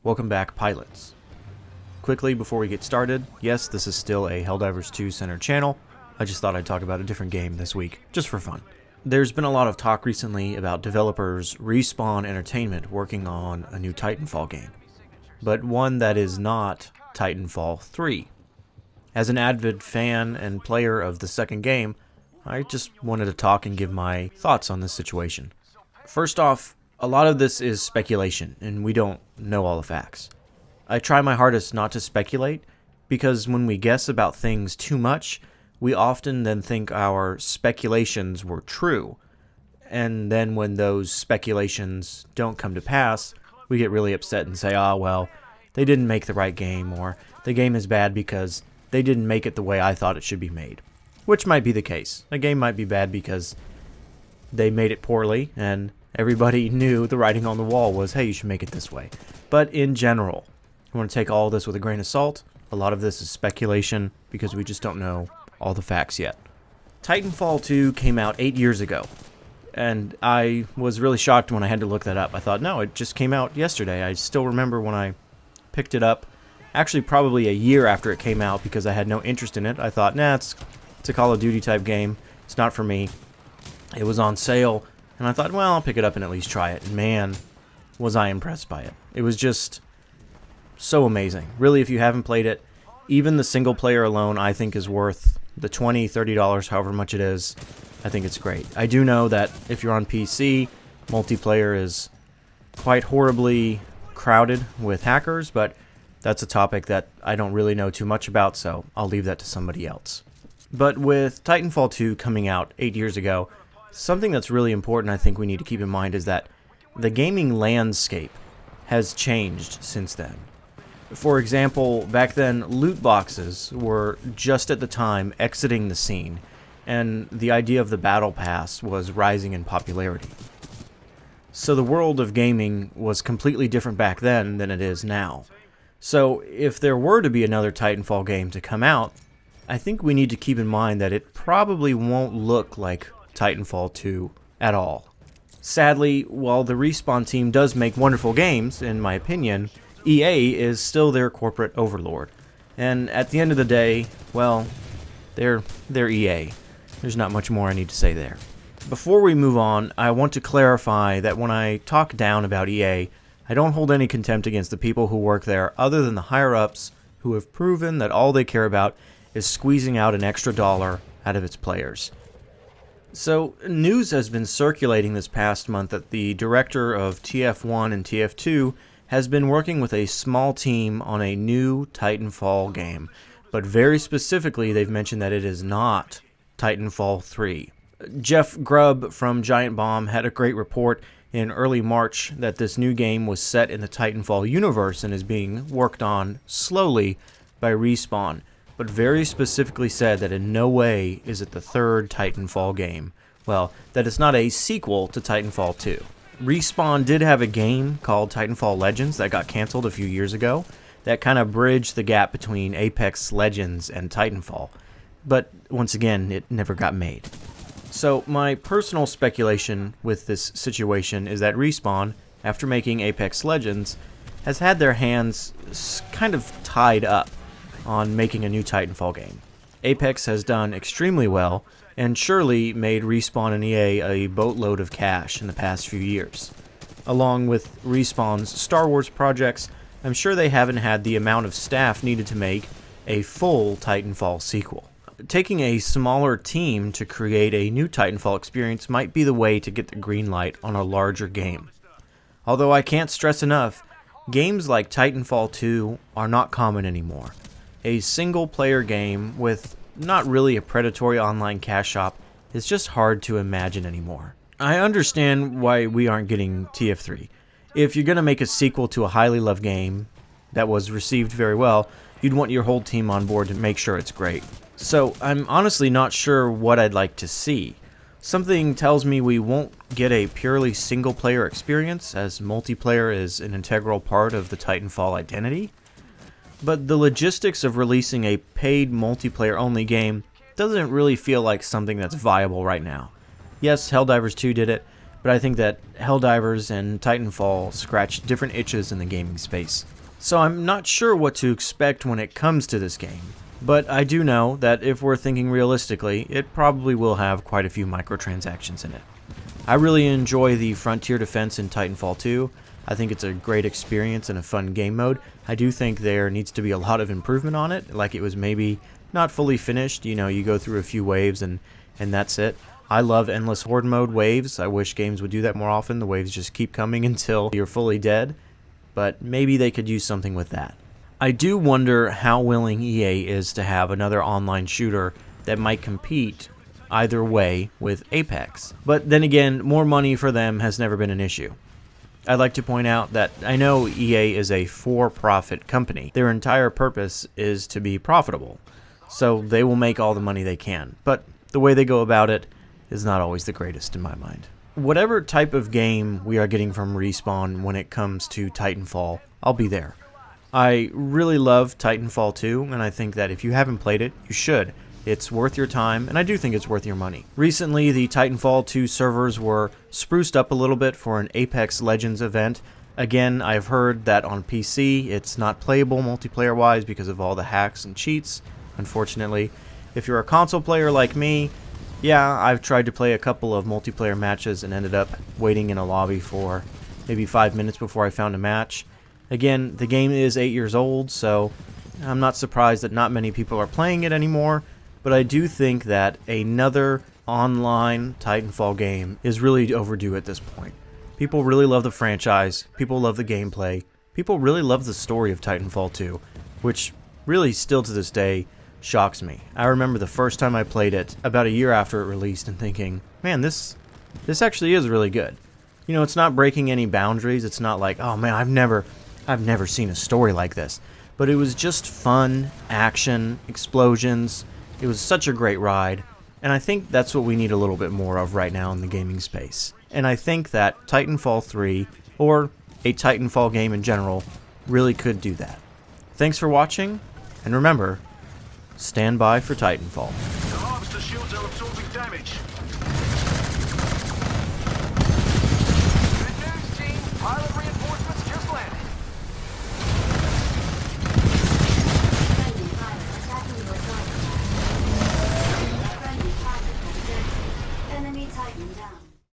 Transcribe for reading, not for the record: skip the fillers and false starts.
Welcome back, pilots. Quickly before we get started, yes, this is still a Helldivers 2 centered channel. I just thought I'd talk about a different game this week, just for fun. There's been a lot of talk recently about developers Respawn Entertainment working on a new Titanfall game, but one that is not Titanfall 3. As an avid fan and player of the second game, I just wanted to talk and give my thoughts on this situation. First off, a lot of this is speculation, and we don't know all the facts. I try my hardest not to speculate, because when we guess about things too much, we often then think our speculations were true. And then when those speculations don't come to pass, we get really upset and say, well, they didn't make the right game, or the game is bad because they didn't make it the way I thought it should be made. Which might be the case. A game might be bad because they made it poorly, and everybody knew the writing on the wall was, hey, you should make it this way. But in general, I want to take all this with a grain of salt. A lot of this is speculation because we just don't know all the facts yet. Titanfall 2 came out 8 years ago, and I was really shocked when I had to look that up. I thought, no, it just came out yesterday. I still remember when I picked it up, actually probably a year after it came out because I had no interest in it. I thought, it's a Call of Duty type game. It's not for me. It was on sale, and I thought, well, I'll pick it up and at least try it. And man, was I impressed by it. It was just so amazing. Really, if you haven't played it, even the single player alone, I think is worth the $20, $30, however much it is. I think it's great. I do know that if you're on PC, multiplayer is quite horribly crowded with hackers, but that's a topic that I don't really know too much about, so I'll leave that to somebody else. But with Titanfall 2 coming out 8 years ago, something that's really important I think we need to keep in mind is that the gaming landscape has changed since then. For example, back then, loot boxes were just at the time exiting the scene, and the idea of the Battle Pass was rising in popularity. So the world of gaming was completely different back then than it is now. So if there were to be another Titanfall game to come out, I think we need to keep in mind that it probably won't look like Titanfall 2 at all. Sadly, while the Respawn team does make wonderful games, in my opinion, EA is still their corporate overlord. And at the end of the day, well, they're EA. There's not much more I need to say there. Before we move on, I want to clarify that when I talk down about EA, I don't hold any contempt against the people who work there other than the higher-ups who have proven that all they care about is squeezing out an extra dollar out of its players. So, news has been circulating this past month that the director of TF1 and TF2 has been working with a small team on a new Titanfall game, but very specifically they've mentioned that it is not Titanfall 3. Jeff Grubb from Giant Bomb had a great report in early March that this new game was set in the Titanfall universe and is being worked on slowly by Respawn, but very specifically said that in no way is it the third Titanfall game. Well, that it's not a sequel to Titanfall 2. Respawn did have a game called Titanfall Legends that got canceled a few years ago that kind of bridged the gap between Apex Legends and Titanfall, but once again, it never got made. So my personal speculation with this situation is that Respawn, after making Apex Legends, has had their hands kind of tied up on making a new Titanfall game. Apex has done extremely well, and surely made Respawn and EA a boatload of cash in the past few years. Along with Respawn's Star Wars projects, I'm sure they haven't had the amount of staff needed to make a full Titanfall sequel. Taking a smaller team to create a new Titanfall experience might be the way to get the green light on a larger game. Although I can't stress enough, games like Titanfall 2 are not common anymore. A single-player game with not really a predatory online cash shop is just hard to imagine anymore. I understand why we aren't getting TF3. If you're going to make a sequel to a highly loved game that was received very well, you'd want your whole team on board to make sure it's great. So I'm honestly not sure what I'd like to see. Something tells me we won't get a purely single-player experience, as multiplayer is an integral part of the Titanfall identity. But the logistics of releasing a paid multiplayer-only game doesn't really feel like something that's viable right now. Yes, Helldivers 2 did it, but I think that Helldivers and Titanfall scratch different itches in the gaming space. So I'm not sure what to expect when it comes to this game, but I do know that if we're thinking realistically, it probably will have quite a few microtransactions in it. I really enjoy the frontier defense in Titanfall 2. I think it's a great experience and a fun game mode. I do think there needs to be a lot of improvement on it, like it was maybe not fully finished. You know, you go through a few waves and that's it. I love endless horde mode waves. I wish games would do that more often. The waves just keep coming until you're fully dead, but maybe they could use something with that. I do wonder how willing EA is to have another online shooter that might compete either way with Apex. But then again, more money for them has never been an issue. I'd like to point out that I know EA is a for-profit company. Their entire purpose is to be profitable, so they will make all the money they can. But the way they go about it is not always the greatest in my mind. Whatever type of game we are getting from Respawn when it comes to Titanfall, I'll be there. I really love Titanfall 2, and I think that if you haven't played it, you should. It's worth your time, and I do think it's worth your money. Recently, the Titanfall 2 servers were spruced up a little bit for an Apex Legends event. Again, I've heard that on PC, it's not playable multiplayer-wise because of all the hacks and cheats, unfortunately. If you're a console player like me, yeah, I've tried to play a couple of multiplayer matches and ended up waiting in a lobby for maybe 5 minutes before I found a match. Again, the game is 8 years old, so I'm not surprised that not many people are playing it anymore. But I do think that another online Titanfall game is really overdue at this point. People really love the franchise, people love the gameplay, people really love the story of Titanfall 2, which really still to this day shocks me. I remember the first time I played it, about a year after it released, and thinking, man, this actually is really good. You know, it's not breaking any boundaries, it's not like, oh man, I've never seen a story like this. But it was just fun, action, explosions. It was such a great ride, and I think that's what we need a little bit more of right now in the gaming space. And I think that Titanfall 3, or a Titanfall game in general, really could do that. Thanks for watching, and remember, stand by for Titanfall. The harvester shields are absorbing damage. Good news, team. Pilot reinforcements